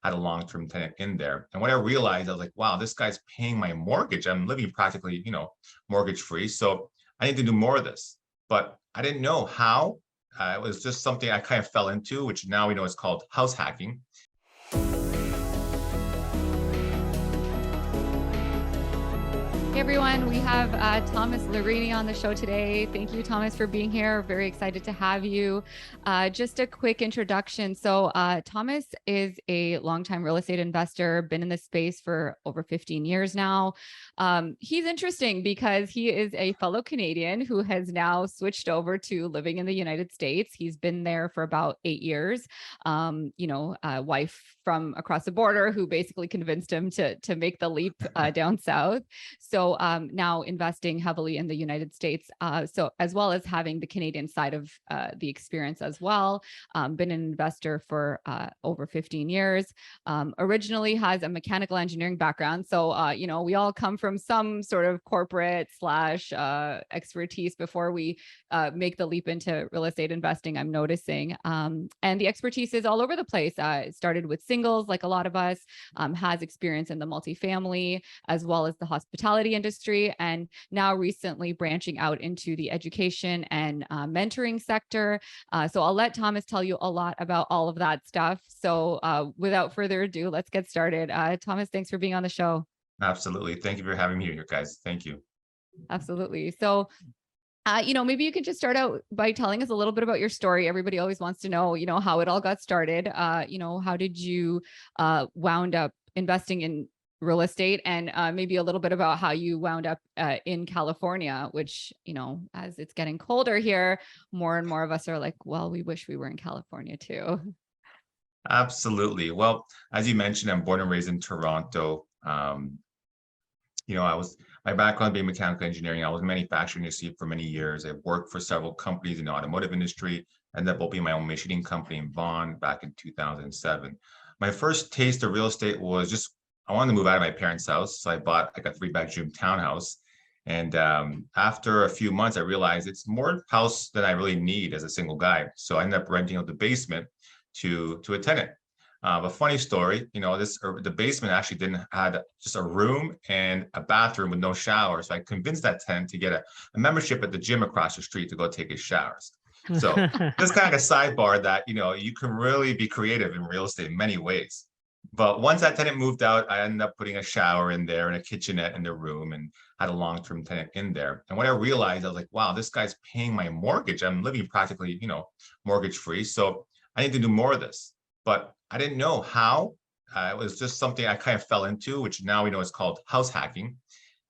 had a long-term tenant in there. And when I realized, I was like, wow, this guy's paying my mortgage. I'm living practically, mortgage free. So I need to do more of this. But I didn't know how. It was just something I kind of fell into, which now we know is called house hacking. Hey everyone, we have Thomas Lorini on the show today. Thank you, Thomas, for being here. Very excited to have you. Just a quick introduction. So Thomas is a longtime real estate investor, been in this space for over 15 years now. He's interesting because he is a fellow Canadian who has now switched over to living in the United States. He's been there for about 8 years. A wife from across the border who basically convinced him to make the leap down south. So now investing heavily in the United States, so as well as having the Canadian side of the experience as well. Been an investor for over 15 years. Originally has a mechanical engineering background. So, we all come from some sort of corporate / expertise before we make the leap into real estate investing, I'm noticing. And the expertise is all over the place. It started with singles, like a lot of us, has experience in the multifamily as well as the hospitality industry, and now recently branching out into the education and mentoring sector. So I'll let Thomas tell you a lot about all of that stuff. So without further ado, let's get started. Thomas, thanks for being on the show. Absolutely. Thank you for having me here, guys. Thank you. Absolutely. So maybe you could just start out by telling us a little bit about your story. Everybody always wants to know, how it all got started. How did you wound up investing in real estate, and maybe a little bit about how you wound up in California, which, as it's getting colder here, more and more of us are like, well, we wish we were in California too. Absolutely. Well, as you mentioned, I'm born and raised in Toronto. My background being mechanical engineering. I was in manufacturing industry for many years. I worked for several companies in the automotive industry, ended up opening my own machining company in Vaughan back in 2007. My first taste of real estate was I wanted to move out of my parents' house. So I bought like a 3-bedroom townhouse. And after a few months, I realized it's more house than I really need as a single guy. So I ended up renting out the basement to a tenant. A funny story, the basement actually didn't had just a room and a bathroom with no shower. So I convinced that tenant to get a membership at the gym across the street to go take his showers. So this kind of like a sidebar that, you can really be creative in real estate in many ways. But once that tenant moved out, I ended up putting a shower in there and a kitchenette in the room and had a long-term tenant in there. And when I realized, I was like, wow, this guy's paying my mortgage. I'm living practically, mortgage free. So I need to do more of this. But I didn't know how. It was just something I kind of fell into, which now we know is called house hacking.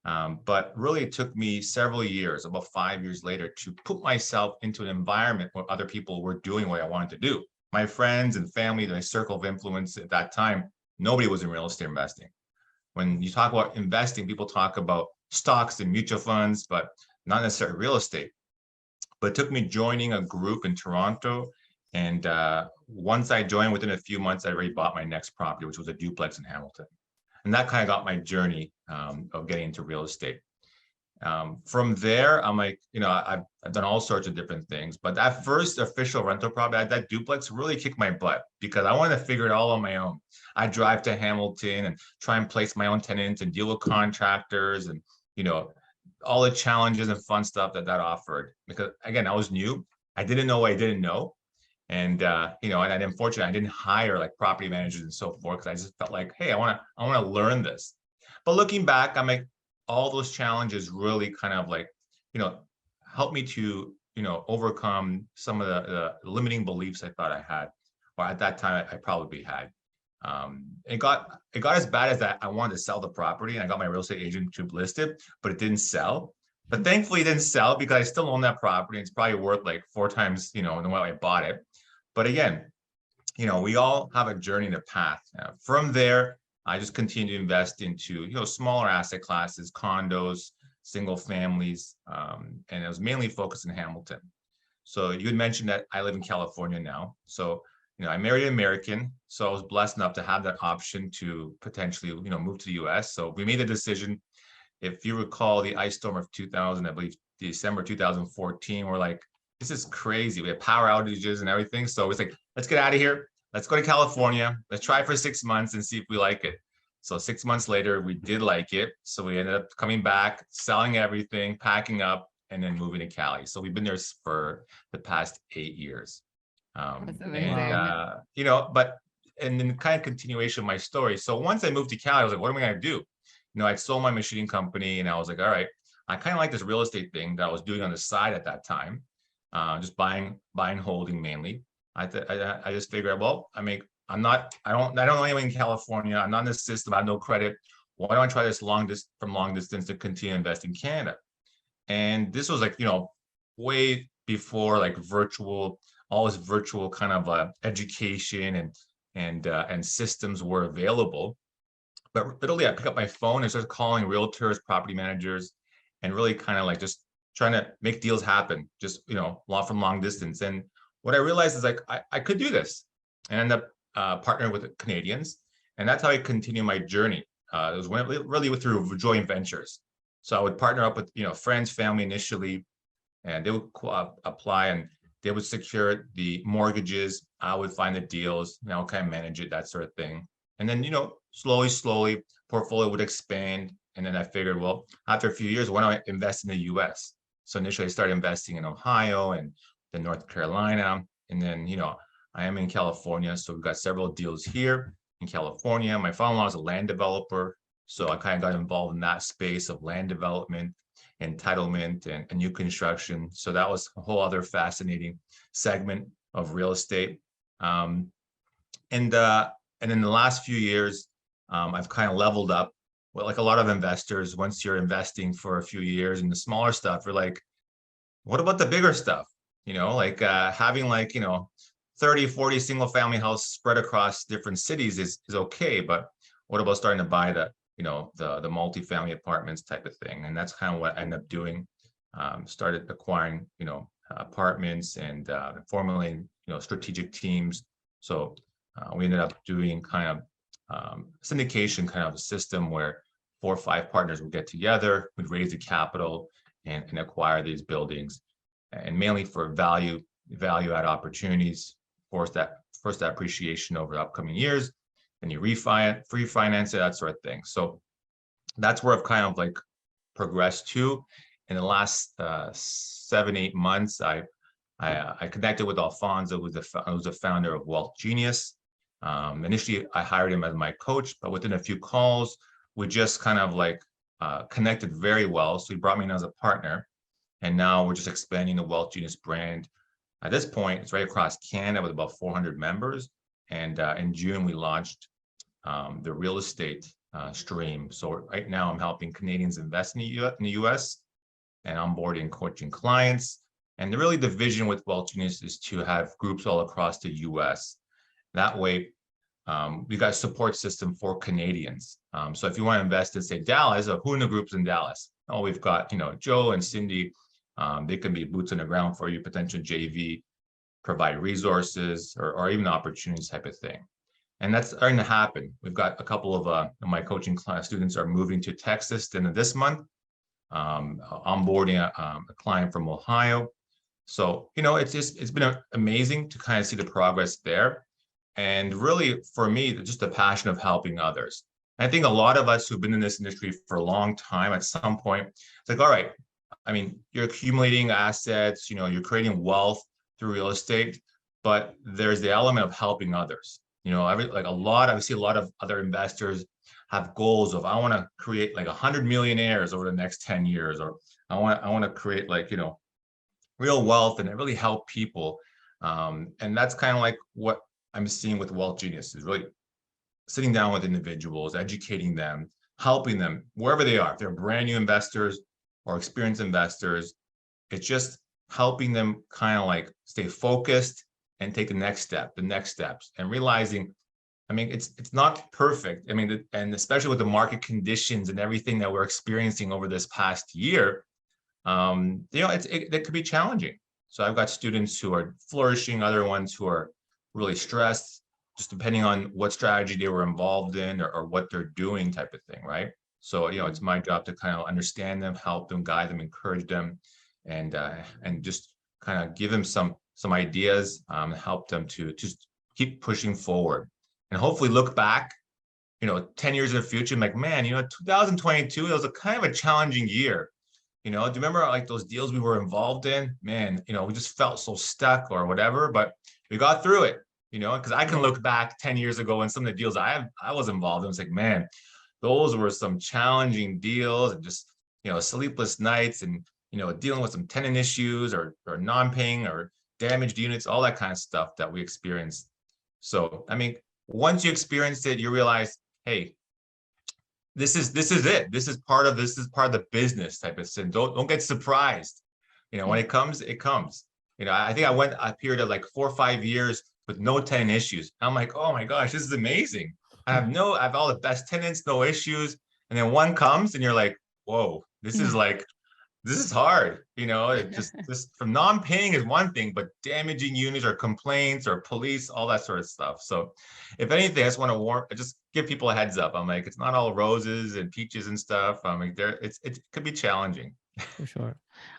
But really, it took me several years, about 5 years later, to put myself into an environment where other people were doing what I wanted to do. My friends and family, my circle of influence at that time, nobody was in real estate investing. When you talk about investing, people talk about stocks and mutual funds, but not necessarily real estate. But it took me joining a group in Toronto. And once I joined, within a few months, I already bought my next property, which was a duplex in Hamilton. And that kind of got my journey of getting into real estate. From there, I'm like, I've done all sorts of different things, but that first official rental property, that duplex really kicked my butt because I wanted to figure it all on my own. I drive to Hamilton and try and place my own tenants and deal with contractors and, all the challenges and fun stuff that offered. Because again, I was new. I didn't know what I didn't know. And, and unfortunately, I didn't hire like property managers and so forth because I just felt like, hey, I want to learn this. But looking back, I'm like, all those challenges really kind of like, helped me to, overcome some of the limiting beliefs I thought I had, or at that time I probably had. It got as bad as that I wanted to sell the property, and I got my real estate agent to list it, but it didn't sell. But thankfully it didn't sell because I still own that property. It's probably worth like 4 times, than what I bought it. But again, we all have a journey and a path. From there, I just continue to invest into, smaller asset classes, condos, single families, and it was mainly focused in Hamilton. So you had mentioned that I live in California now. So, I married an American, so I was blessed enough to have that option to potentially, move to the US. So we made a decision. If you recall the ice storm of 2000, I believe December 2014, we're like, this is crazy. We have power outages and everything. So it's like, let's get out of here. let's go to California. Let's try for 6 months and see if we like it. So 6 months later, we did like it. So we ended up coming back, selling everything, packing up, and then moving to Cali. So we've been there for the past 8 years. That's And, amazing. but, and then kind of continuation of my story. So once I moved to Cali, I was like, what am I going to do? I'd sold my machining company and I was like, all right, I kind of like this real estate thing that I was doing on the side at that time, just buying, holding mainly. I just figured, well, I don't know anyone in California. I'm not in the system. I have no credit. Why don't I try this long distance to continue investing in Canada? And this was like, way before like all this virtual kind of education and systems were available. But literally, I picked up my phone and started calling realtors, property managers, and really kind of like just trying to make deals happen, just, long distance. And what I realized is like, I could do this and end up partnering with Canadians. And that's how I continue my journey. It was really through joint ventures. So I would partner up with, friends, family initially, and they would apply and they would secure the mortgages. I would find the deals, kind of manage it, that sort of thing. And then, slowly, portfolio would expand. And then I figured, well, after a few years, why don't I invest in the US? So initially I started investing in Ohio and then North Carolina. And then, I am in California. So we've got several deals here in California. My father-in-law is a land developer. So I kind of got involved in that space of land development, entitlement, and new construction. So that was a whole other fascinating segment of real estate. And in the last few years, I've kind of leveled up. Well, like a lot of investors, once you're investing for a few years in the smaller stuff, you're like, what about the bigger stuff? Having 30, 40 single family house spread across different cities is okay. But what about starting to buy the multifamily apartments type of thing? And that's kind of what I ended up doing. Started acquiring, apartments and formulating, strategic teams. So we ended up doing kind of syndication kind of a system where 4 or 5 partners would get together, would raise the capital and acquire these buildings, and mainly for value add opportunities, force that appreciation over the upcoming years. And you refinance it, that sort of thing. So that's where I've kind of like progressed to. In the last 7-8 months, I connected with Alfonso, who's the founder of Wealth Genius. Initially, I hired him as my coach, but within a few calls, we just kind of like connected very well. So he brought me in as a partner, and now we're just expanding the Wealth Genius brand. At this point, it's right across Canada with about 400 members. And in June, we launched the real estate stream. So right now, I'm helping Canadians invest in the US and onboarding coaching clients. And really, the vision with Wealth Genius is to have groups all across the US. That way, we got a support system for Canadians. So if you want to invest in, say, Dallas, who in the groups in Dallas? Oh, we've got, Joe and Cindy. They can be boots on the ground for you, potential JV, provide resources or even opportunities type of thing. And that's starting to happen. We've got a couple of my coaching class students are moving to Texas the end of this month, onboarding a client from Ohio. So, it's been amazing to kind of see the progress there. And really, for me, just the passion of helping others. I think a lot of us who've been in this industry for a long time, at some point, it's like, all right, you're accumulating assets, you're creating wealth through real estate, but there's the element of helping others. I see a lot of other investors have goals of, I want to create like 100 millionaires over the next 10 years, or I want to create real wealth and really help people. And that's kind of like what I'm seeing with Wealth Genius, is really sitting down with individuals, educating them, helping them wherever they are. If they're brand new investors or experienced investors, it's just helping them kind of like stay focused and take the next steps, and realizing, it's not perfect. And especially with the market conditions and everything that we're experiencing over this past year, it could be challenging. So I've got students who are flourishing, other ones who are really stressed, just depending on what strategy they were involved in or what they're doing type of thing, right? So, it's my job to kind of understand them, help them, guide them, encourage them, and just kind of give them some ideas, help them to just keep pushing forward, and hopefully look back, 10 years in the future, and like, man, 2022, it was a kind of a challenging year. Do you remember like those deals we were involved in? Man, we just felt so stuck or whatever, but we got through it, because I can look back 10 years ago and some of the deals I was involved in. It's like, man, those were some challenging deals and just, sleepless nights and, dealing with some tenant issues or non-paying or damaged units, all that kind of stuff that we experienced. So, I mean, once you experience it, you realize, hey, this is it. This is part of the business type of thing. Don't get surprised. When it comes, it comes. I think I went a period of like 4 or 5 years with no tenant issues. I'm like, oh my gosh, this is amazing. I have all the best tenants, no issues. And then one comes and you're like, whoa, this is hard. It just from non-paying is one thing, but damaging units or complaints or police, all that sort of stuff. So if anything, I just want to just give people a heads up. I'm like, it's not all roses and peaches and stuff. I'm like, it could be challenging. For sure.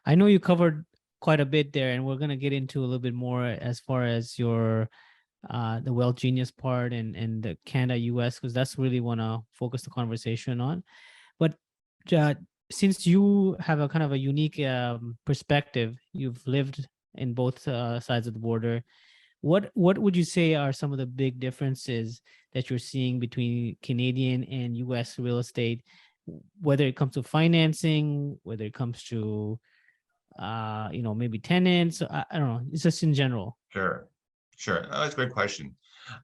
I know you covered quite a bit there, and we're going to get into a little bit more as far as your the Wealth Genius part and the Canada US, because that's really want to focus the conversation on. But since you have a kind of a unique perspective, you've lived in both sides of the border. What would you say are some of the big differences that you're seeing between Canadian and US real estate, whether it comes to financing, whether it comes to maybe tenants? I don't know. It's just in general. Sure. Oh, that's a great question.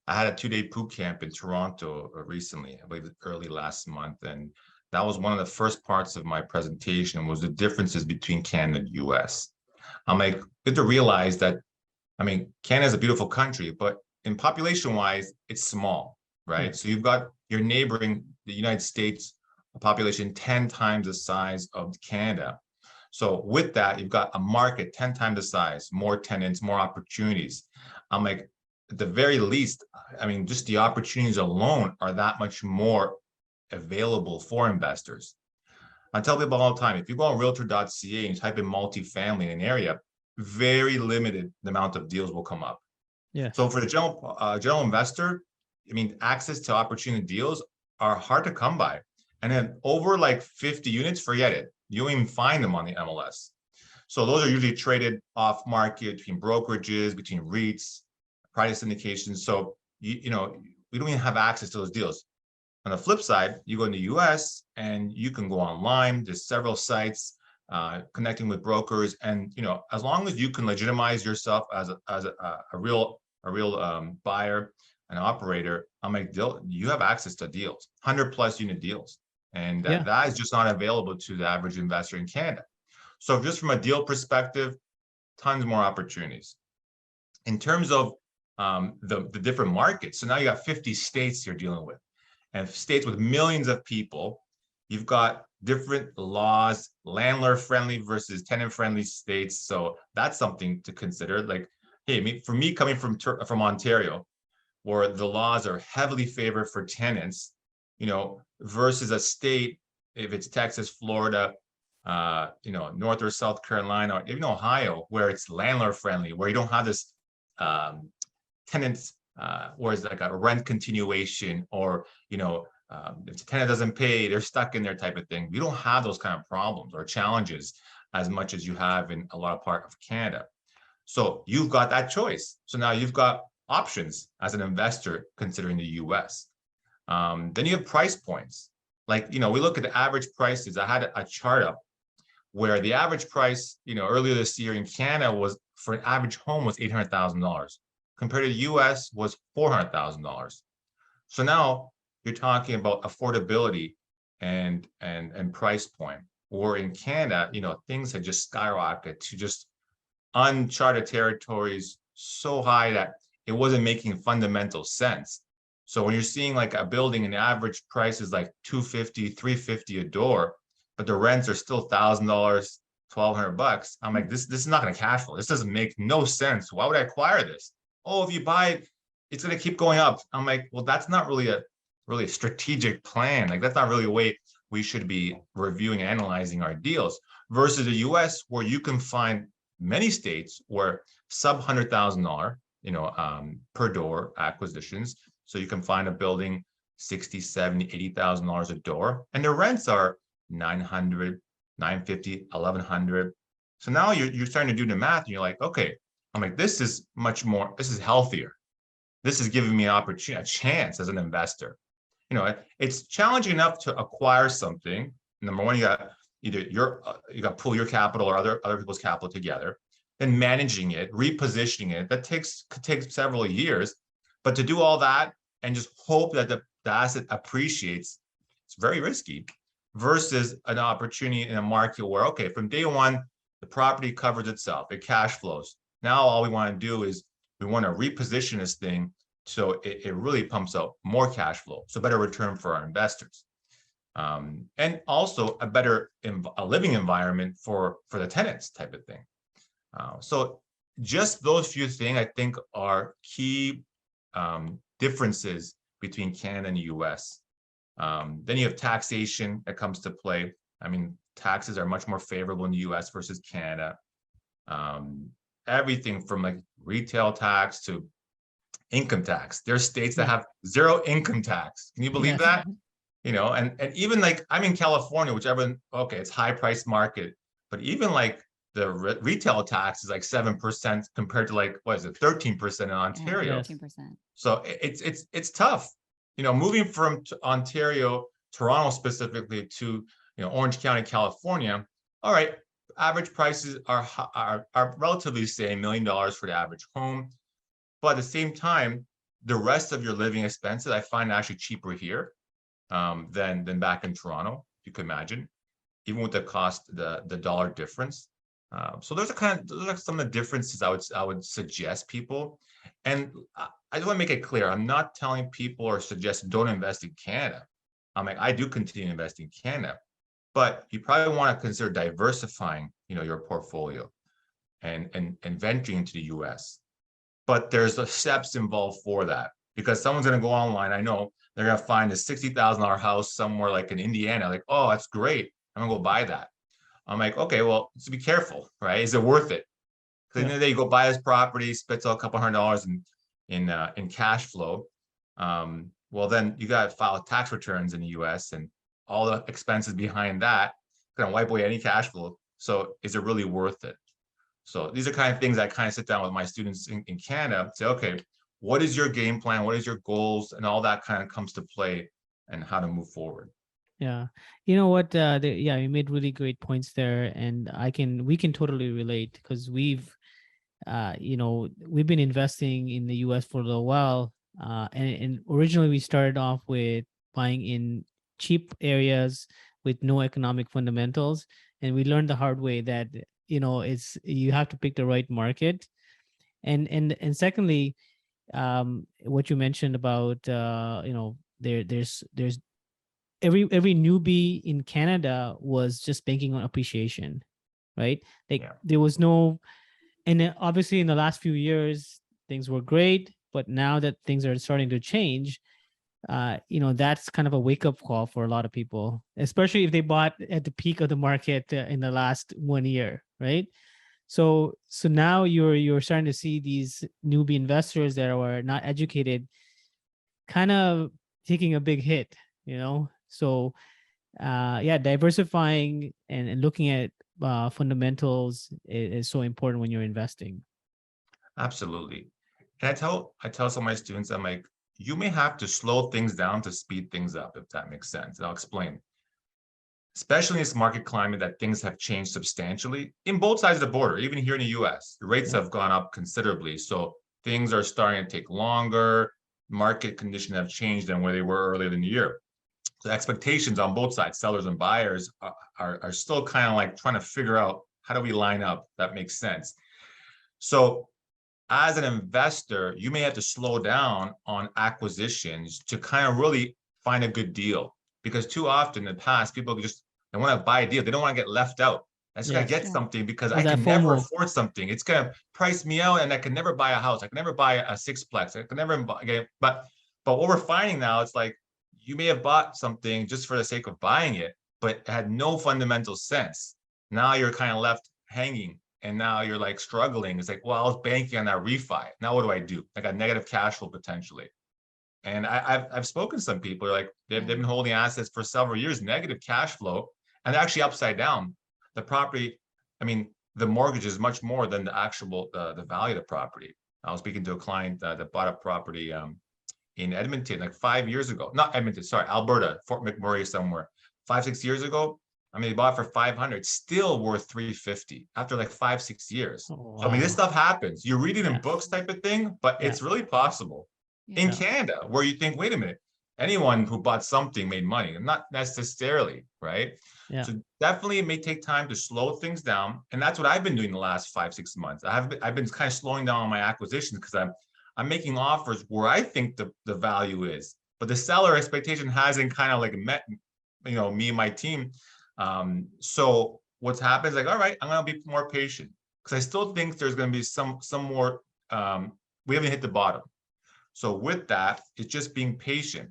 I had a 2-day boot camp in Toronto recently, I believe early last month, and that was one of the first parts of my presentation was the differences between Canada and US. I'm like, good to realize that, I mean, Canada is a beautiful country, but in population wise, it's small, right? So you've got your neighboring, the United States, a population 10 times the size of Canada. So with that, you've got a market 10 times the size, more tenants, more opportunities. I'm like, at the very least, I mean, just the opportunities alone are that much more available for investors. I tell people all the time, if you go on realtor.ca and type in multifamily in an area, very limited the amount of deals will come up. Yeah. So for the general investor, I mean, access to opportunity deals are hard to come by. And then over like 50 units, forget it. You don't even find them on the MLS. So those are usually traded off market between brokerages, between REITs, private syndications. So, we don't even have access to those deals. On the flip side, you go in the US and you can go online. There's several sites connecting with brokers. And, as long as you can legitimize yourself as a real buyer and operator, I'm like, you have access to deals, 100+ unit deals. And that is just not available to the average investor in Canada. So just from a deal perspective, tons more opportunities. In terms of the different markets, so now you got 50 states you're dealing with, and states with millions of people. You've got different laws, landlord-friendly versus tenant-friendly states. So that's something to consider. Like, hey, for me coming from Ontario, where the laws are heavily favored for tenants, versus a state, if it's Texas, Florida, North or South Carolina, or even Ohio, where it's landlord friendly, where you don't have this tenants, where it's like a rent continuation, or if the tenant doesn't pay, they're stuck in there type of thing. We don't have those kind of problems or challenges as much as you have in a lot of part of Canada. So you've got that choice. So now you've got options as an investor considering the US. Then you have price points. Like, we look at the average prices. I had a chart up where the average price, earlier this year in Canada was for an average home was $800,000 compared to the US was $400,000. So now you're talking about affordability and price point. Or in Canada, things had just skyrocketed to just uncharted territories so high that it wasn't making fundamental sense. So when you're seeing like a building and the average price is like $250, $350 a door, but the rents are still $1,000, $1,200, I'm like, this is not going to cash flow. This doesn't make no sense. Why would I acquire this? Oh, if you buy it, it's going to keep going up. I'm like, well, that's not really a strategic plan. Like, that's not really a way we should be reviewing and analyzing our deals versus the US, where you can find many states where sub $100,000 per door acquisitions. So you can find a building 60, 70, $80,000 a door, and the rents are 900, 950, 1100. So now you're starting to do the math, and you're like, okay, I'm like, this is much more, this is healthier. This is giving me an opportunity, a chance as an investor. It's challenging enough to acquire something. Number one, you got either you got to pull your capital or other people's capital together, then managing it, repositioning it. That could take several years. But to do all that and just hope that the asset appreciates, it's very risky. Versus an opportunity in a market where, okay, from day one, the property covers itself, it cash flows. Now all we want to do is we want to reposition this thing so it really pumps out more cash flow, so better return for our investors, and also a better living environment for the tenants type of thing. So just those few things I think are key differences between Canada and the US. Then you have taxation that comes to play. I mean, taxes are much more favorable in the US versus Canada. Everything from like retail tax to income tax. There are states that have zero income tax. Can you believe that? And even like I'm in California, okay, it's high price market, but even like the retail tax is like 7% compared to like, what is it, 13% in Ontario. 13%. So it's tough. Moving from Ontario, Toronto specifically to Orange County, California. All right, average prices are relatively the same, $1 million for the average home. But at the same time, the rest of your living expenses, I find actually cheaper here than back in Toronto, you can imagine, even with the cost, the dollar difference. So those are some of the differences I would suggest people. And I just want to make it clear, I'm not telling people or suggest don't invest in Canada. I'm like, I do continue to invest in Canada, but you probably want to consider diversifying, your portfolio and venturing into the US. But there's the steps involved for that, because someone's going to go online. I know they're going to find a $60,000 house somewhere like in Indiana. Like, oh, that's great, I'm gonna go buy that. I'm like, okay, well, just be careful, right? Is it worth it? Because then you go buy this property, spits out a couple $100 in cash flow. Well, then you got to file tax returns in the US and all the expenses behind that, going to wipe away any cash flow. So is it really worth it? So these are kind of things I kind of sit down with my students in Canada, say, okay, what is your game plan? What is your goals? And all that kind of comes to play and how to move forward. Yeah. You know what? You made really great points there. And we can totally relate because we've been investing in the US for a little while. And originally we started off with buying in cheap areas with no economic fundamentals. And we learned the hard way that, you have to pick the right market. And secondly, what you mentioned about, there's every newbie in Canada was just banking on appreciation, right? There was no, and then obviously in the last few years, things were great, but now that things are starting to change, that's kind of a wake-up call for a lot of people, especially if they bought at the peak of the market in the last 1 year, right? So now you're starting to see these newbie investors that are not educated kind of taking a big hit, So diversifying and looking at fundamentals is so important when you're investing. Absolutely. And I tell some of my students, I'm like, you may have to slow things down to speed things up, if that makes sense. And I'll explain. Especially in this market climate that things have changed substantially in both sides of the border, even here in the US, the rates have gone up considerably. So things are starting to take longer. Market conditions have changed than where they were earlier in the year. So expectations on both sides, sellers and buyers, are still kind of like trying to figure out how do we line up. That makes sense. So as an investor, you may have to slow down on acquisitions to kind of really find a good deal. Because too often in the past, people they want to buy a deal. They don't want to get left out. I just got to get something because I can never afford something. It's going to price me out and I can never buy a house. I can never buy a sixplex. I can never buy, but what we're finding now, it's like you may have bought something just for the sake of buying it, but it had no fundamental sense. Now you're kind of left hanging and now you're like struggling. It's like, well, I was banking on that refi. Now what do I do? I got negative cash flow potentially. And I've spoken to some people like they've been holding assets for several years, negative cash flow, and they're actually upside down. The property, I mean, the mortgage is much more than the actual the value of the property. I was speaking to a client that bought a property in Edmonton like 5 years ago. Not Edmonton, sorry, Alberta, Fort McMurray somewhere. 5, 6 years ago. I mean, they bought for 500, still worth 350 after like 5, 6 years. Oh, So I mean, this wow. stuff happens. You read it in Yeah. books type of thing, but Yeah. it's really possible in Yeah. Canada, where you think, wait a minute, anyone who bought something made money, not necessarily, right? Yeah. So definitely it may take time to slow things down. And that's what I've been doing the last 5, 6 months. I've been kind of slowing down on my acquisitions because I'm making offers where I think the value is, but the seller expectation hasn't kind of like met, me and my team. So what's happened is like, all right, I'm gonna be more patient because I still think there's gonna be some more, we haven't hit the bottom. So with that, it's just being patient,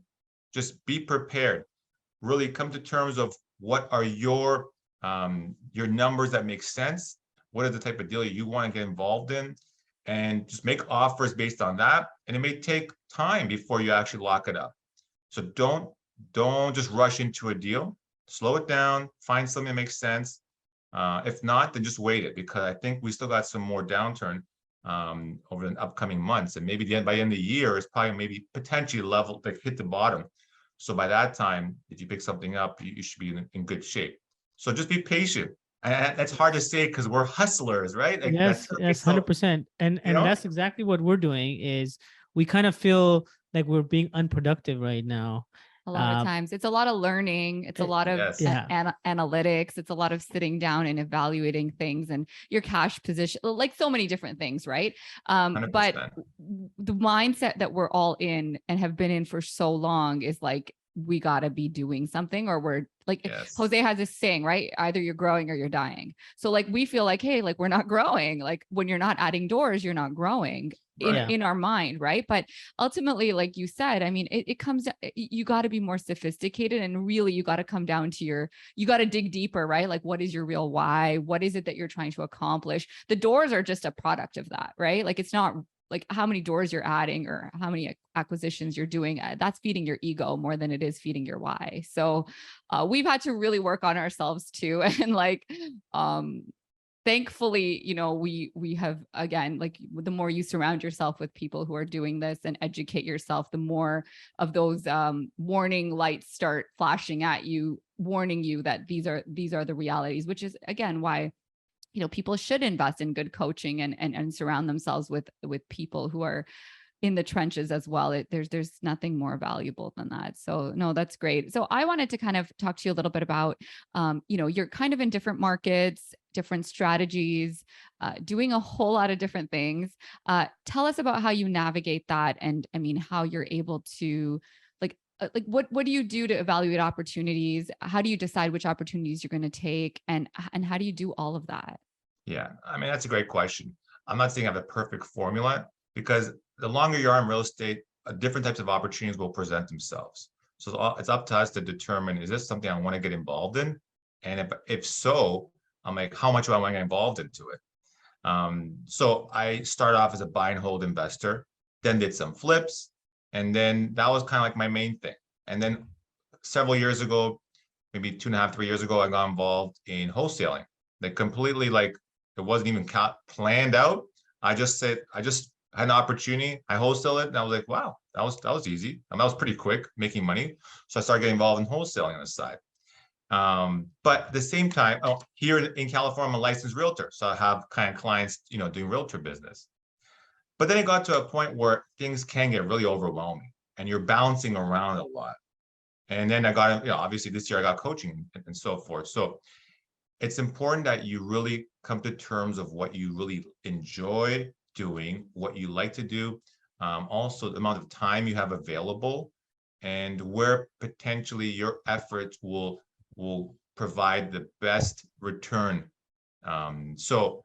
just be prepared, really come to terms of what are your numbers that make sense, what is the type of deal you want to get involved in, and just make offers based on that. And it may take time before you actually lock it up. So don't just rush into a deal, slow it down, find something that makes sense. If not, then just wait it, because I think we still got some more downturn over the upcoming months, and maybe by the end of the year it's probably maybe potentially level, like hit the bottom. So by that time, if you pick something up, you should be in good shape. So just be patient. And that's hard to say because we're hustlers, right? Like Yes, yes, so 100%. And you know, that's exactly what we're doing is we kind of feel like we're being unproductive right now. A lot of Uh, times it's a lot of learning. It's a lot of yes, yeah. analytics. It's a lot of sitting down and evaluating things and your cash position, like so many different things, right? But 100%. the mindset that we're all in and have been in for so long is like, we got to be doing something, or we're like, Yes. Jose has this saying, right? Either you're growing or you're dying. So like, we feel like, hey, like we're not growing. Like when you're not adding doors, you're not growing Right. in our mind, right? But ultimately, like you said, I mean, it comes, you got to be more sophisticated, and really you got to come down to you got to dig deeper, right? Like, what is your real why? What is it that you're trying to accomplish? The doors are just a product of that, right? Like, it's not like how many doors you're adding or how many acquisitions you're doing. That's feeding your ego more than it is feeding your why. So we've had to really work on ourselves too. And like, thankfully, we have, again, like the more you surround yourself with people who are doing this and educate yourself, the more of those warning lights start flashing at you, warning you that these are the realities, which is again why people should invest in good coaching and surround themselves with people who are in the trenches as well. There's nothing more valuable than that. So no, that's great. So I wanted to kind of talk to you a little bit about, you're kind of in different markets, different strategies, doing a whole lot of different things. Tell us about how you navigate that. And I mean, how you're able to like what do you do to evaluate opportunities? How do you decide which opportunities you're going to take? And how do you do all of that? Yeah, I mean, that's a great question. I'm not saying I have a perfect formula, because the longer you are in real estate, different types of opportunities will present themselves. So it's up to us to determine, is this something I want to get involved in? And if so, I'm like, how much do I want to get involved into it? So I started off as a buy and hold investor, then did some flips, and then that was kind of like my main thing. And then several years ago, maybe 2.5, 3 years ago, I got involved in wholesaling. Like completely, like it wasn't even planned out. I just had an opportunity. I wholesaled it, and I was like, wow, that was easy. And that was pretty quick, making money. So I started getting involved in wholesaling on the side. But at the same time, here in California, I'm a licensed realtor. So I have kind of clients, doing realtor business. But then it got to a point where things can get really overwhelming and you're bouncing around a lot. And then I got, obviously this year I got coaching and so forth. So it's important that you really come to terms of what you really enjoy doing, what you like to do, also the amount of time you have available, and where potentially your efforts will provide the best return. So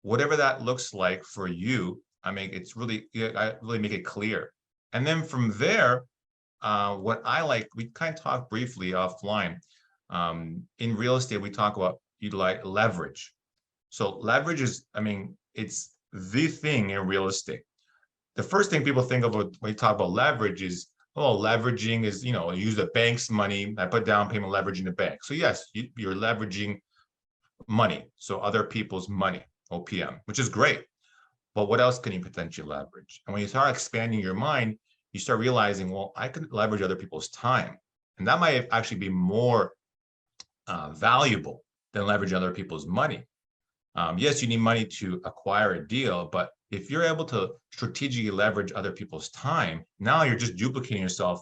whatever that looks like for you, I mean, I really make it clear. And then from there, what I like, we kind of talked briefly offline. In real estate, we talk about utilize leverage. So leverage is, I mean, it's the thing in real estate. The first thing people think of when we talk about leverage is, oh, leveraging is, you know, I use the bank's money, I put down payment leverage in the bank. So yes, you're leveraging money, so other people's money, OPM, which is great. But what else can you potentially leverage? And when you start expanding your mind, you start realizing, well, I can leverage other people's time. And that might actually be more valuable than leveraging other people's money. Yes, you need money to acquire a deal, but if you're able to strategically leverage other people's time, now you're just duplicating yourself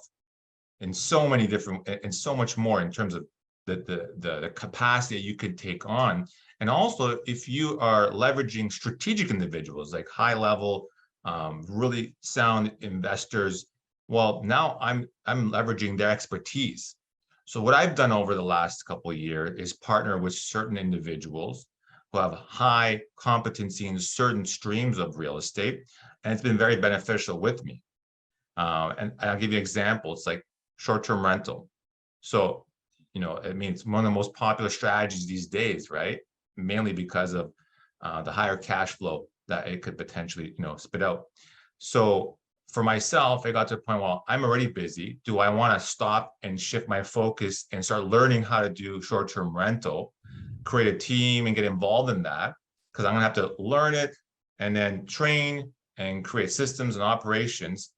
in so many different and so much more in terms of the capacity you could take on. And also, if you are leveraging strategic individuals, like high level, really sound investors, well, now I'm leveraging their expertise. So what I've done over the last couple of years is partner with certain individuals who have high competency in certain streams of real estate, and it's been very beneficial with me. And I'll give you an example. It's like short-term rental. So, you know, I mean, it's one of the most popular strategies these days, right? Mainly because of the higher cash flow that it could potentially, you know, spit out. So for myself, I got to a point, well, I'm already busy. Do I want to stop and shift my focus and start learning how to do short-term rental, create a team and get involved in that? Because I'm gonna have to learn it and then train and create systems and operations,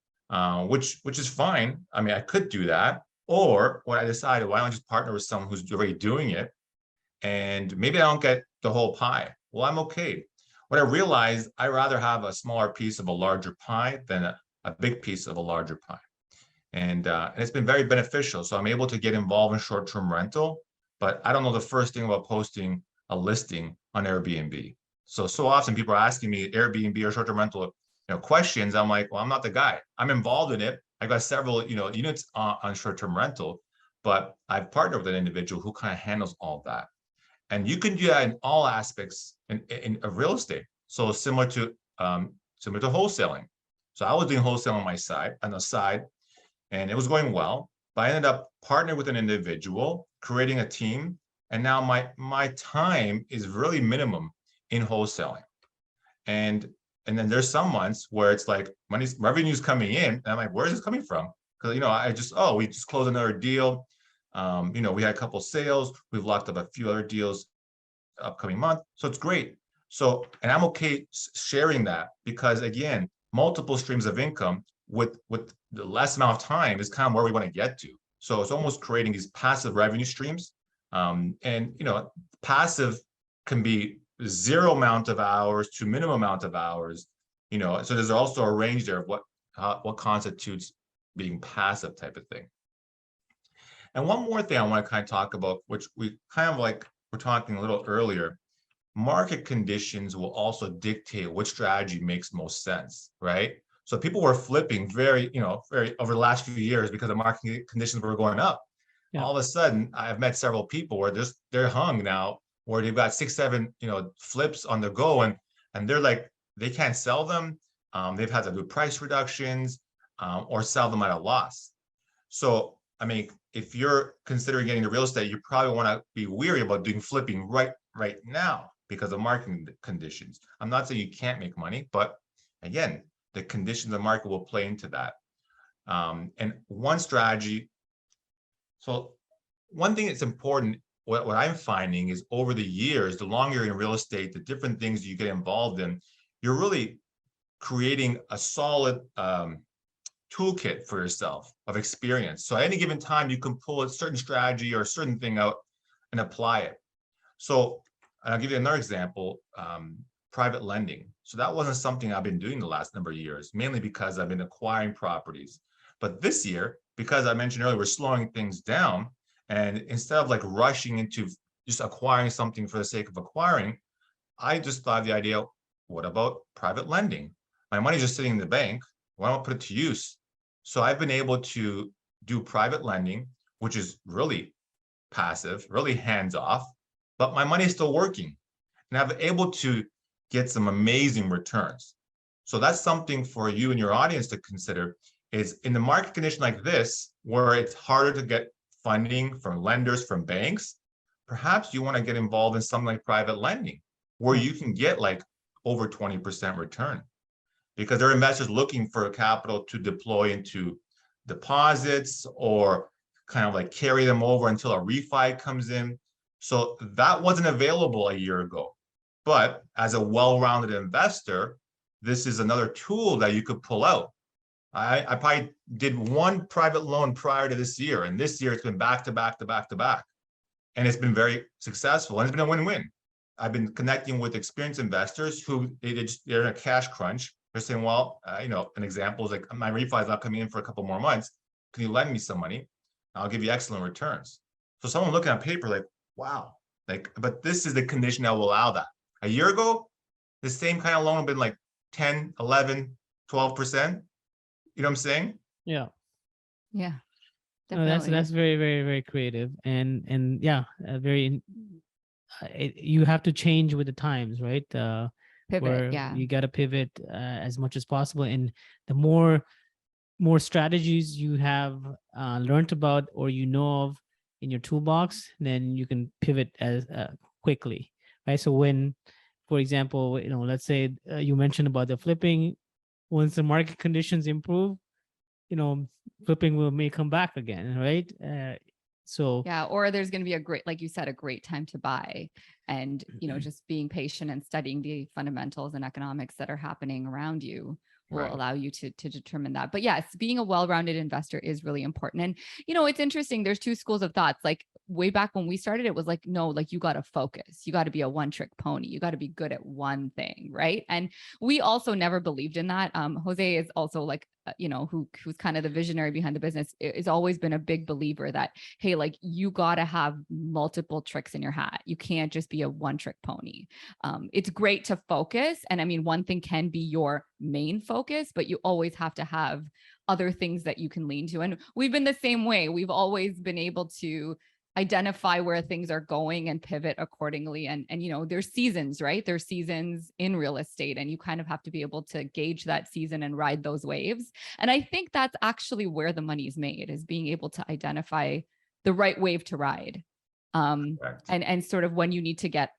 which is fine. I mean, I could do that. Or what I decided, why don't I just partner with someone who's already doing it? And maybe I don't get the whole pie. Well, I'm okay. What I realized, I rather have a smaller piece of a larger pie than a big piece of a larger pie. And it's been very beneficial. So I'm able to get involved in short-term rental, but I don't know the first thing about posting a listing on Airbnb. So often people are asking me Airbnb or short-term rental, you know, questions. I'm like, well, I'm not the guy. I'm involved in it. I got several, you know, units on short-term rental, but I've partnered with an individual who kind of handles all that. And you can do that in all aspects of real estate. So similar to wholesaling. So I was doing wholesale on the side, and it was going well. But I ended up partnering with an individual, creating a team, and now my time is really minimum in wholesaling. And then there's some months where it's like revenue's coming in, and I'm like, where is this coming from? Because you know, we just closed another deal. You know, we had a couple sales. We've locked up a few other deals upcoming month, so it's great. So, and I'm okay sharing that because again, multiple streams of income with the less amount of time is kind of where we want to get to. So it's almost creating these passive revenue streams. And you know, passive can be zero amount of hours to minimum amount of hours. You know, so there's also a range there of what constitutes being passive type of thing. And one more thing I want to kind of talk about, which we kind of like we're talking a little earlier, market conditions will also dictate which strategy makes most sense, right? So people were flipping very over the last few years because the market conditions were going up. Yeah. All of a sudden, I've met several people where they're hung now, where they've got 6, 7, flips on the go, and they're like, they can't sell them. They've had to do price reductions or sell them at a loss. So, I mean, if you're considering getting into real estate, you probably want to be weary about doing flipping right now because of market conditions. I'm not saying you can't make money, but again, the conditions of the market will play into that. And one strategy, so one thing that's important, what I'm finding is over the years, the longer you're in real estate, the different things you get involved in, you're really creating a solid toolkit for yourself of experience. So at any given time, you can pull a certain strategy or a certain thing out and apply it. So I'll give you another example, private lending. So that wasn't something I've been doing the last number of years, mainly because I've been acquiring properties. But this year, because I mentioned earlier, we're slowing things down. And instead of like rushing into just acquiring something for the sake of acquiring, I just thought the idea, what about private lending? My money's just sitting in the bank. Why don't I put it to use? So I've been able to do private lending, which is really passive, really hands-off, but my money is still working. And I've been able to get some amazing returns. So that's something for you and your audience to consider, is in the market condition like this, where it's harder to get funding from lenders, from banks, perhaps you want to get involved in something like private lending. where Yeah. you can get like over 20% return, because there are investors looking for capital to deploy into deposits or kind of like carry them over until a refi comes in. So that wasn't available a year ago. But as a well-rounded investor, this is another tool that you could pull out. I probably did one private loan prior to this year, and this year it's been back to back to back to back. And it's been very successful, and it's been a win-win. I've been connecting with experienced investors who they're in a cash crunch. They're saying, well, an example is like, my refi is not coming in for a couple more months. Can you lend me some money? I'll give you excellent returns. So someone looking at paper like, wow, like, but this is the condition that will allow that. A year ago, the same kind of loan would have been like 10, 11, 12%. You know what I'm saying? Yeah. Yeah. No, Definitely. that's very, very, very creative, and yeah, very. You have to change with the times, right? Pivot. Where Yeah. you got to pivot as much as possible, and the more strategies you have learned about or you know of in your toolbox, then you can pivot as quickly, right? So when, for example, let's say you mentioned about the flipping, once the market conditions improve, flipping may come back again, right? So Yeah. Or there's going to be a great, like you said, a great time to buy, and, just being patient and studying the fundamentals and economics that are happening around you will Right. allow you to determine that. But yes, being a well-rounded investor is really important. And, it's interesting. There's two schools of thoughts. Like way back when we started, it was like, no, like you got to focus. You got to be a one-trick pony. You got to be good at one thing. Right. And we also never believed in that. Jose is also like, who's kind of the visionary behind the business, is always been a big believer that, hey, like you got to have multiple tricks in your hat. You can't just be a one-trick pony. It's great to focus. And I mean, one thing can be your main focus, but you always have to have other things that you can lean to. And we've been the same way. We've always been able to identify where things are going and pivot accordingly. And there's seasons, right? There's seasons in real estate, and you kind of have to be able to gauge that season and ride those waves. And I think that's actually where the money is made, is being able to identify the right wave to ride. And sort of when you need to get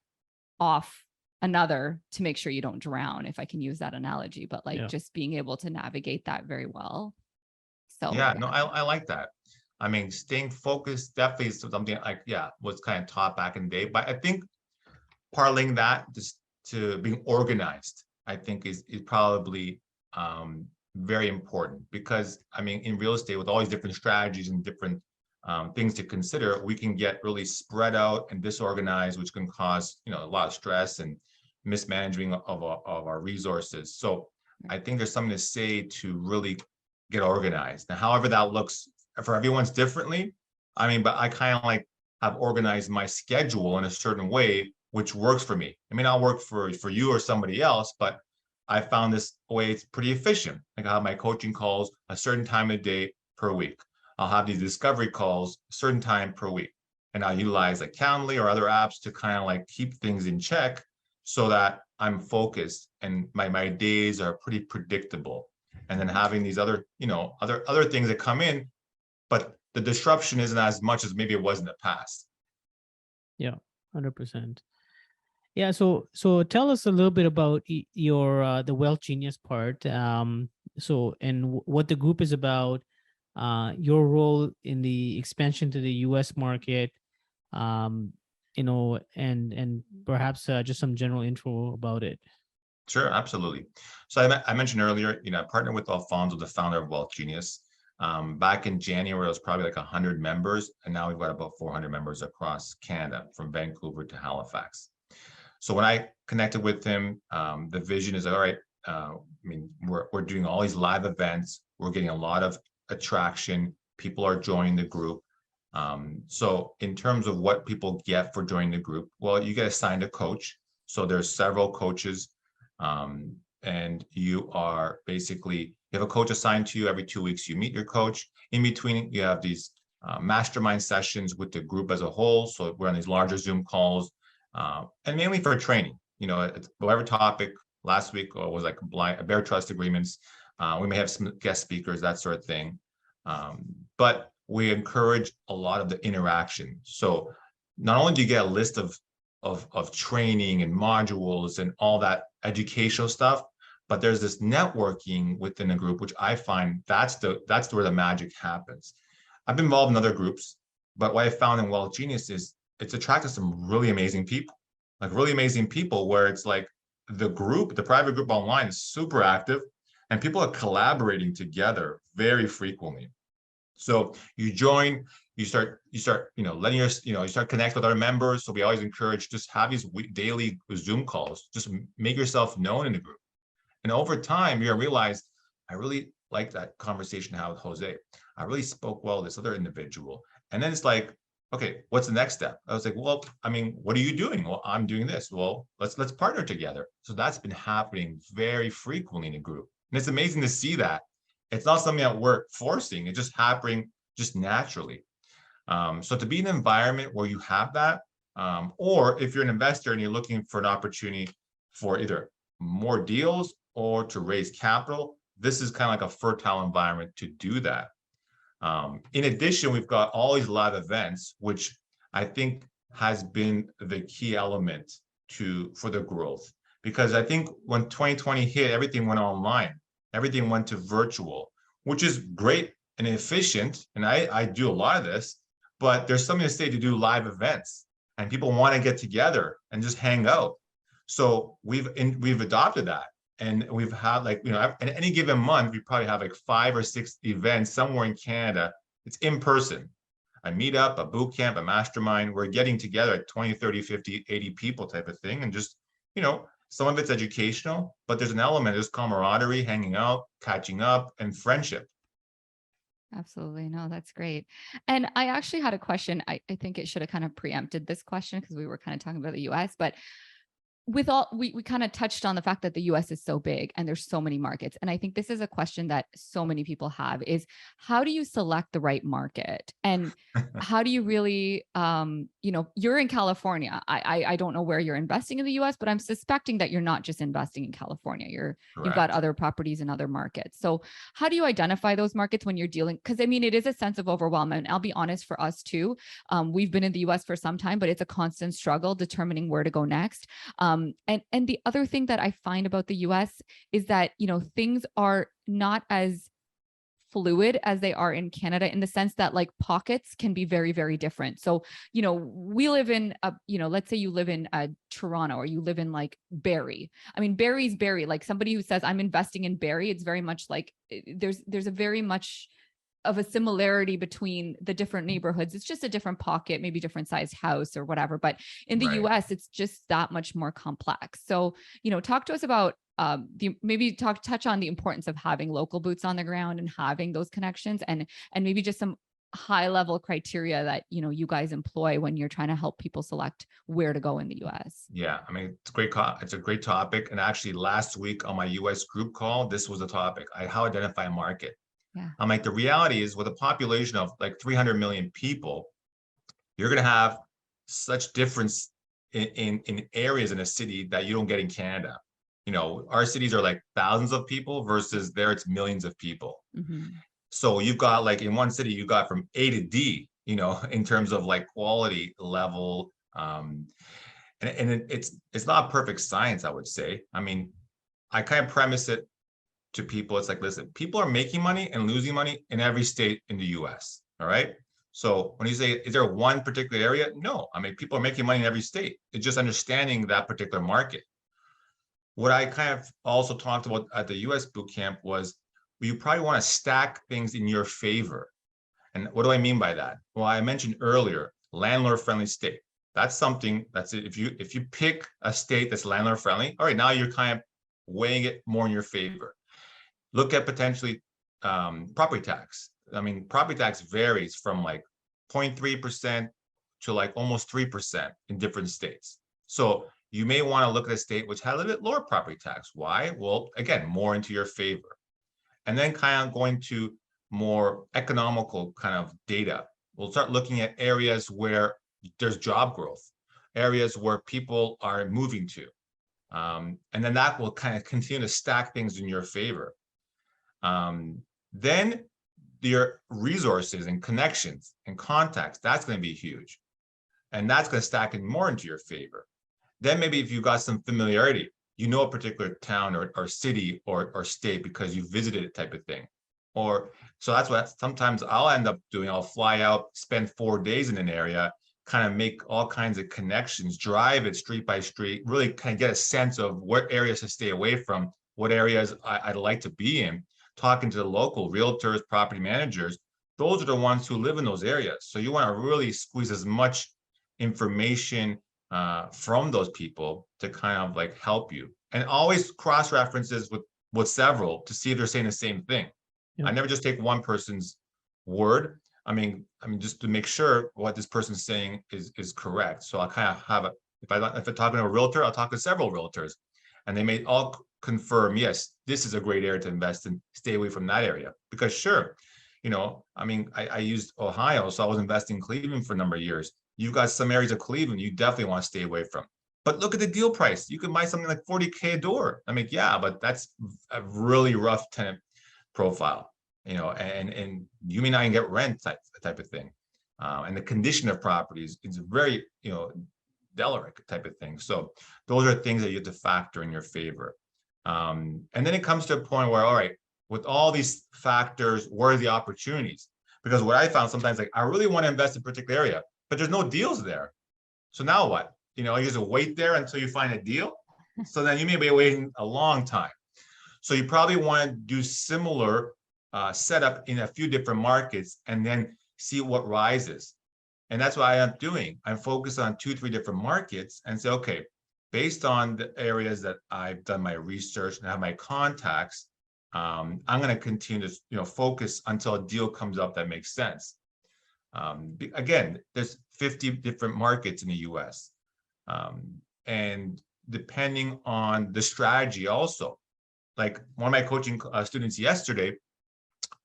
off another to make sure you don't drown, if I can use that analogy, but like just being able to navigate that very well. So yeah, no, I like that. I mean, staying focused definitely is something like, was kind of taught back in the day. But I think parlaying that just to being organized, I think is probably very important, because I mean, in real estate, with all these different strategies and different things to consider, we can get really spread out and disorganized, which can cause a lot of stress and mismanaging of our resources. So I think there's something to say to really get organized. Now, however that looks for everyone's differently. I mean, but I kind of like have organized my schedule in a certain way, which works for me. It may not work for you or somebody else, but I found this way it's pretty efficient. Like I have my coaching calls a certain time of day per week. I'll have these discovery calls a certain time per week. And I'll utilize like Calendly or other apps to kind of like keep things in check so that I'm focused and my days are pretty predictable. And then having these other, other things that come in, but the disruption isn't as much as maybe it was in the past. Yeah, 100%. Yeah, so tell us a little bit about your the Wealth Genius part. So and what the group is about, your role in the expansion to the U.S. market, and perhaps just some general intro about it. Sure, absolutely. So I mentioned earlier, I partnered with Alfonso, the founder of Wealth Genius. Back in January, it was probably like 100 members, and now we've got about 400 members across Canada, from Vancouver to Halifax. So when I connected with him, the vision is, all right, I mean, we're doing all these live events. We're getting a lot of attraction. People are joining the group. So in terms of what people get for joining the group, well, you get assigned a coach. So there's several coaches, and you are basically, you have a coach assigned to you every 2 weeks. You meet your coach. In between, you have these mastermind sessions with the group as a whole. So we're on these larger Zoom calls, and mainly for training. It's whatever topic. Last week was like bare trust agreements. We may have some guest speakers, that sort of thing. But we encourage a lot of the interaction. So not only do you get a list of of training and modules and all that educational stuff. But there's this networking within a group, which I find that's where the magic happens. I've been involved in other groups, but what I found in Wealth Genius is it's attracted some really amazing people, like really amazing people where it's like the private group online is super active and people are collaborating together very frequently. So you join, you start, letting you start connect with other members. So we always encourage just have these daily Zoom calls, just make yourself known in the group. And over time, you're gonna realize, I really like that conversation I had with Jose. I really spoke well with this other individual. And then it's like, okay, what's the next step? I was like, well, I mean, what are you doing? Well, I'm doing this. Well, let's partner together. So that's been happening very frequently in a group. And it's amazing to see that. It's not something that we're forcing, it's just happening just naturally. So to be in an environment where you have that, or if you're an investor and you're looking for an opportunity for either more deals or to raise capital, this is kind of like a fertile environment to do that. In addition, we've got all these live events, which I think has been the key element for the growth. Because I think when 2020 hit, everything went online, everything went to virtual, which is great and efficient. And I do a lot of this, but there's something to say to do live events, and people want to get together and just hang out. So we've adopted that. And we've had in any given month, we probably have like 5 or 6 events somewhere in Canada. It's in person, a meetup, a boot camp, a mastermind. We're getting together at 20, 30, 50, 80 people type of thing. And just, some of it's educational, but there's an element, there's camaraderie, hanging out, catching up, and friendship. Absolutely. No, that's great. And I actually had a question. I think it should have kind of preempted this question because we were kind of talking about the US, but we kind of touched on the fact that the US is so big and there's so many markets. And I think this is a question that so many people have is how do you select the right market? And how do you really, you're in California. I don't know where you're investing in the US, but I'm suspecting that you're not just investing in California. You've got other properties in other markets. So how do you identify those markets when you're dealing? Because I mean, it is a sense of overwhelm. And I'll be honest, for us too, we've been in the US for some time, but it's a constant struggle determining where to go next. And the other thing that I find about the US is that, things are not as fluid as they are in Canada, in the sense that like pockets can be very, very different. So, we live in, let's say you live in Toronto, or you live in like Barrie. I mean, Barrie's Barrie. Like somebody who says I'm investing in Barrie, it's very much like there's a very much of a similarity between the different neighborhoods. It's just a different pocket, maybe different sized house or whatever. But in the US, it's just that much more complex. So, talk to us about touch on the importance of having local boots on the ground and having those connections, and maybe just some high level criteria that, you guys employ when you're trying to help people select where to go in the US. Yeah, I mean, it's a great topic. And actually last week on my US group call, this was the topic, how identify a market. Yeah. I'm like, the reality is with a population of like 300 million people, you're going to have such difference in areas in a city that you don't get in Canada. Our cities are like thousands of people versus there it's millions of people. Mm-hmm. So you've got like in one city, you got from A to D, in terms of like quality level. And it's not a perfect science, I would say. I mean, I kind of premise it to people. It's like, listen, people are making money and losing money in every state in the US. All right. So when you say, is there one particular area? No, I mean, people are making money in every state. It's just understanding that particular market. What I kind of also talked about at the US boot camp was you probably want to stack things in your favor. And what do I mean by that? Well, I mentioned earlier, landlord friendly state. That's something that's it. If you pick a state that's landlord friendly, all right, now you're kind of weighing it more in your favor. Look at potentially property tax. I mean, property tax varies from like 0.3% to like almost 3% in different states. So you may want to look at a state which has a little bit lower property tax. Why? Well, again, more into your favor. And then kind of going to more economical kind of data. We'll start looking at areas where there's job growth, areas where people are moving to. And then that will kind of continue to stack things in your favor. Then your resources and connections and contacts, that's going to be huge. And that's going to stack it more into your favor. Then maybe if you got some familiarity, you know a particular town or city or state because you visited it type of thing. Or so that's what sometimes I'll end up doing. I'll fly out, spend 4 days in an area, kind of make all kinds of connections, drive it street by street, really kind of get a sense of what areas to stay away from, what areas I'd like to be in, talking to the local realtors, property managers. Those are the ones who live in those areas. So you want to really squeeze as much information from those people to kind of like help you, and always cross references with several to see if they're saying the same thing. Yeah. I never just take one person's word. I mean, just to make sure what this person's saying is correct. So I kind of have a, if I'm talking to a realtor, I'll talk to several realtors, and they may all confirm, yes, this is a great area to invest in. Stay away from that area because sure, I mean, I used Ohio, so I was investing in Cleveland for a number of years. You've got some areas of Cleveland you definitely want to stay away from. But look at the deal price. You can buy something like 40K a door. I mean, yeah, but that's a really rough tenant profile, and you may not even get rent type of thing. And the condition of properties is very, delicate type of thing. So those are things that you have to factor in your favor. And then it comes to a point where, all right, with all these factors, where are the opportunities? Because what I found sometimes, like, I really want to invest in a particular area, but there's no deals there. So now what? You just wait there until you find a deal. So then you may be waiting a long time. So you probably want to do similar setup in a few different markets and then see what rises. And that's what I am doing. I'm focused on 2-3 different markets and say, okay, based on the areas that I've done my research and have my contacts, I'm going to continue to focus until a deal comes up that makes sense. Again, there's 50 different markets in the US. And depending on the strategy also, like one of my coaching students yesterday,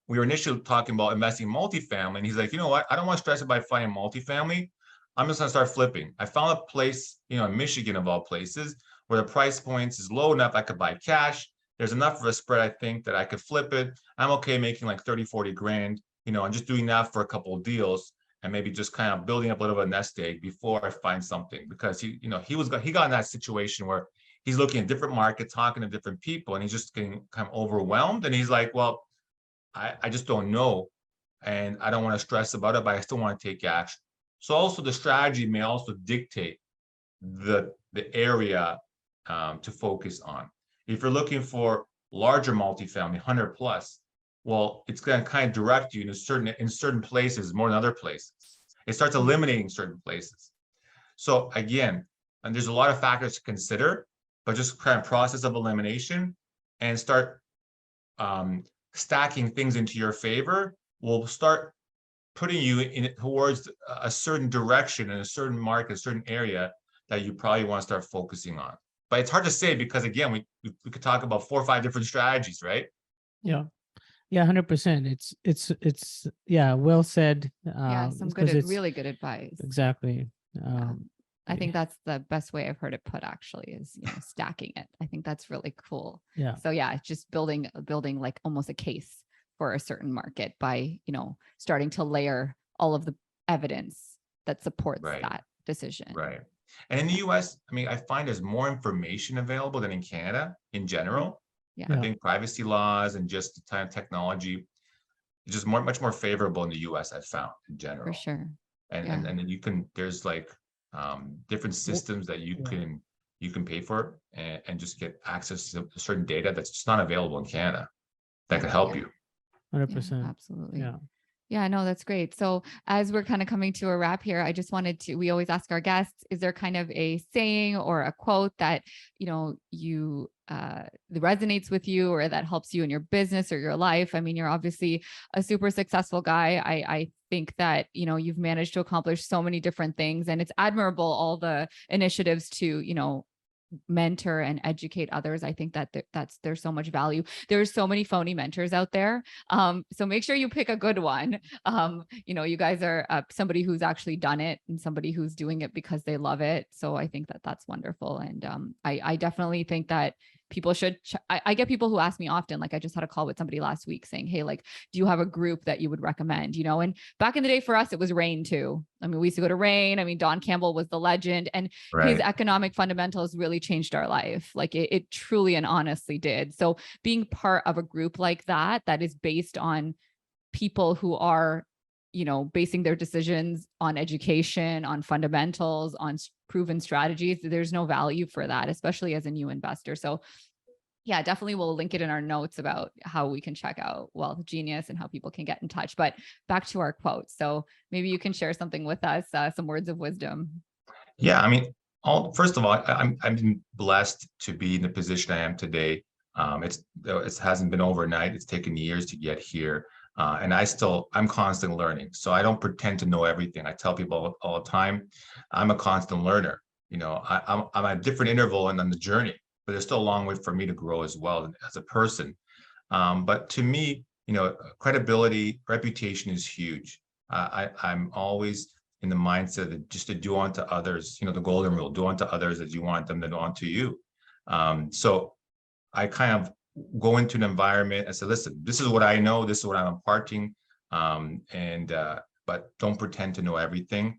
we were initially talking about investing in multifamily, and he's like, you know what? I don't want to stress about finding multifamily. I'm just going to start flipping. I found a place, in Michigan of all places, where the price points is low enough I could buy cash. There's enough of a spread, I think, that I could flip it. I'm okay making like 30, 40 grand, and just doing that for a couple of deals and maybe just kind of building up a little bit of a nest egg before I find something. Because he got in that situation where he's looking at different markets, talking to different people, and he's just getting kind of overwhelmed. And he's like, well, I just don't know. And I don't want to stress about it, but I still want to take action. So also the strategy may also dictate the area to focus on. If you're looking for larger multifamily, 100 plus, well, it's going to kind of direct you in certain places more than other places. It starts eliminating certain places. So again, and there's a lot of factors to consider, but just kind of process of elimination and start stacking things into your favor will start putting you in towards a certain direction in a certain market, a certain area that you probably want to start focusing on. But it's hard to say because again, we could talk about 4 or 5 different strategies, right? Yeah. 100%. It's yeah, well said. Yeah, some really good advice. Exactly. I think that's the best way I've heard it put, actually, is stacking it. I think that's really cool. Yeah. So yeah, it's just building like almost a case for a certain market by, starting to layer all of the evidence that supports that decision. Right. And in the US, I mean, I find there's more information available than in Canada in general. Yeah. I think privacy laws and just the kind of technology is just much more favorable in the US, I've found in general. For sure. And then there's like different systems that you can pay for and just get access to certain data that's just not available in Canada that could help you. 100%. Absolutely. Yeah. Yeah, no, that's great. So as we're kind of coming to a wrap here, I just we always ask our guests, is there kind of a saying or a quote that, that resonates with you or that helps you in your business or your life? I mean, you're obviously a super successful guy. I think that, you've managed to accomplish so many different things, and it's admirable, all the initiatives to, mentor and educate others. I think that there's so much value. There's so many phony mentors out there. So make sure you pick a good one. You guys are somebody who's actually done it and somebody who's doing it because they love it. So I think that that's wonderful. And I definitely think that people should, I get people who ask me often, like I just had a call with somebody last week saying, hey, like, do you have a group that you would recommend? And back in the day for us, it was Rain too. I mean, we used to go to Rain. I mean, Don Campbell was the legend, and his Right. economic fundamentals really changed our life. Like it truly and honestly did. So being part of a group like that is based on people who are, basing their decisions on education, on fundamentals, on proven strategies, there's no value for that, especially as a new investor. So yeah, definitely we'll link it in our notes about how we can check out Wealth Genius and how people can get in touch. But back to our quote. So maybe you can share something with us, some words of wisdom. Yeah, I mean, first of all, I'm blessed to be in the position I am today. It hasn't been overnight. It's taken years to get here. And I'm constantly learning. So I don't pretend to know everything. I tell people all the time, I'm a constant learner. I'm at a different interval and on the journey, but there's still a long way for me to grow as well as a person. But to me, credibility, reputation is huge. I'm always in the mindset that just to do unto others, the golden rule, do unto others as you want them to do unto you. So I kind of go into an environment and say, listen, this is what I know, this is what I'm imparting, but don't pretend to know everything,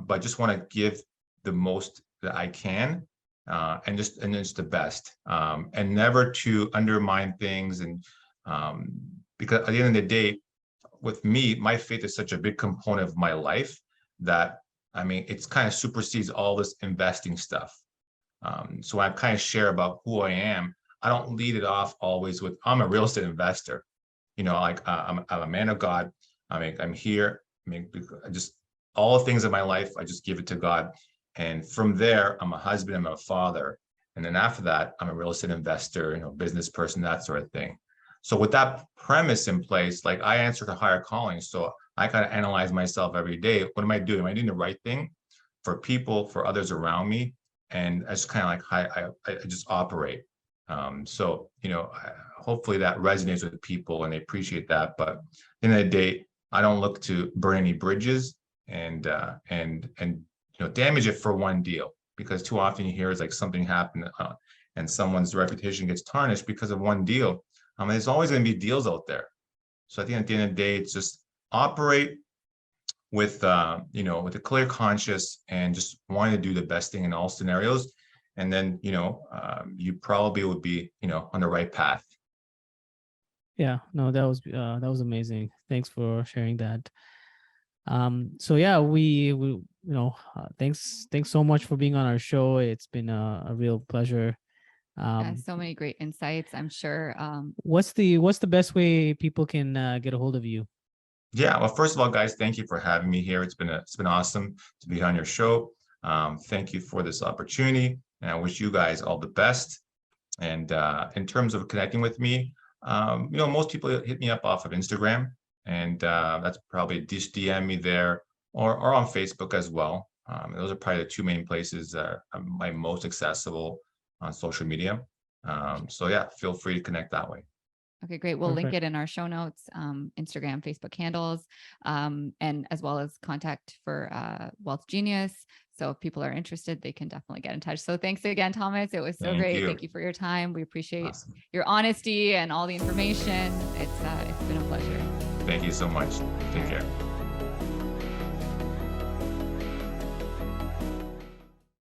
but just want to give the most that I can, and just the best, and never to undermine things. And because at the end of the day, with me, my faith is such a big component of my life that, I mean, it's kind of supersedes all this investing stuff. So I kind of share about who I am. I don't lead it off always with, I'm a real estate investor, I'm a man of God. I'm here. Just all the things in my life, I just give it to God. And from there, I'm a husband, I'm a father. And then after that, I'm a real estate investor, business person, that sort of thing. So with that premise in place, like I answer to higher calling. So I kind of analyze myself every day. What am I doing? Am I doing the right thing for people, for others around me? And I just kind of like, I just operate. So, hopefully that resonates with people and they appreciate that. But at the end of the day, I don't look to burn any bridges and damage it for one deal, because too often you hear is like something happened and someone's reputation gets tarnished because of one deal. There's always going to be deals out there. So I think at the end of the day, it's just operate with, with a clear conscience and just wanting to do the best thing in all scenarios. And then, you probably would be, on the right path. Yeah, no, that was amazing. Thanks for sharing that. So yeah, thanks so much for being on our show. It's been a real pleasure. So many great insights, I'm sure. What's the best way people can get a hold of you? Yeah, well, first of all, guys, thank you for having me here. It's been awesome to be on your show. Thank you for this opportunity, and I wish you guys all the best. And in terms of connecting with me, most people hit me up off of Instagram, and that's probably just DM me there, or on Facebook as well. Those are probably the two main places that I'm most accessible on social media. So yeah, feel free to connect that way. Okay, great. We'll link Perfect. it in our show notes, Instagram, Facebook handles, and as well as contact for Wealth Genius. So if people are interested, they can definitely get in touch. So thanks again, Thomas. It was so Thank great. you. Thank you for your time. We appreciate Awesome. your honesty and all the information. It's been a pleasure. Thank you so much. Take care.